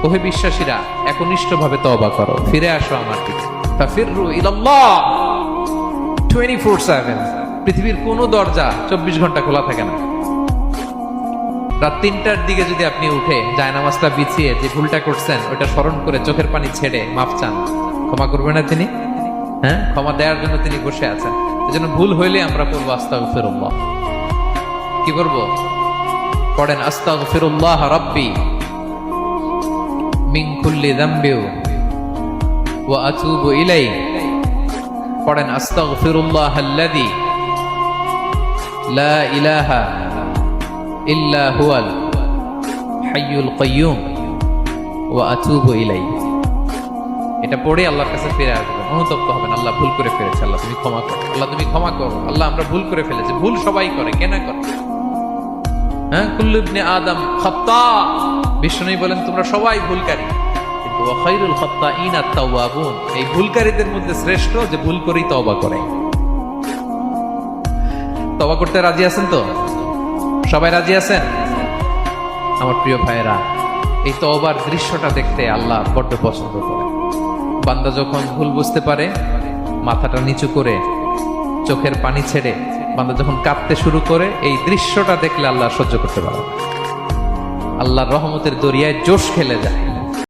ওহে বিশ্বাসীরা, একনিষ্ঠভাবে তওবা করো, ফিরে আসো আমার দিকে। ফাফিররু ইলাল্লাহ 24/7। পৃথিবীর কোনো দরজা 24 ঘন্টা খোলা থাকে না। রাত 3টার দিকে যদি আপনি উঠে জায়নামাজটা বিছিয়ে যে ভুলটা করছেন ওটা স্মরণ করে চোখের পানি ছেড়ে মাফ চান, ক্ষমা করবেন না তিনি? হ্যাঁ, ক্ষমা দেওয়ার জন্য তিনি বসে আছেন। এজন্য ভুল হইলে আমরা পড়বো আস্তাগফিরুল্লাহ। কি করবো? পড়েন আস্তাগফিরুল্লাহ রাব্বি মিন কুল্লি যামবি ওয়া আতুবু ইলাইহি। পড়েন আস্তাগফিরুল্লাহাল্লাযী লা ইলাহা ইল্লা হুয়াল হাইয়ুল কাইয়্যুম ওয়া আতুবু ইলাইহি। এটা পড়ে আল্লাহর কাছে ফিরে আসবেন, অনুতপ্ত হবেন। আল্লাহ ভুল করে ফেলেছে, আল্লাহ তুমি ক্ষমা করো, আল্লাহ তুমি ক্ষমা করো, আল্লাহ আমরা ভুল করে ফেলেছি। ভুল সবাই করে, কেন করে? হ্যাঁ, কুল্লু ইবনে আদম খাত্তা। বিষ্ণু বলেন তোমরা সবাই ভুলকারী, কিন্তু ওয়া খায়রুল খাত্তাইনা আত-তাওয়াবুন। এই ভুলকারীদের মধ্যে শ্রেষ্ঠ যে ভুল করেই তওবা করে। তওবা করতে রাজি আছেন তো? সবাই রাজি আছেন? আমার প্রিয় ভাইয়েরা, এই তওবার দৃশ্যটা দেখতে আল্লাহ বড্ড পছন্দ করে। বান্দা যখন ভুল বুঝতে পারে, মাথাটা নিচু করে চোখের পানি ছেড়ে বান্দা যখন কাঁদতে শুরু করে, এই দৃশ্যটা দেখলে আল্লাহ সহ্য করতে পারে। আল্লাহর রহমতের দরিয়ায় জোশ খেলে যায়।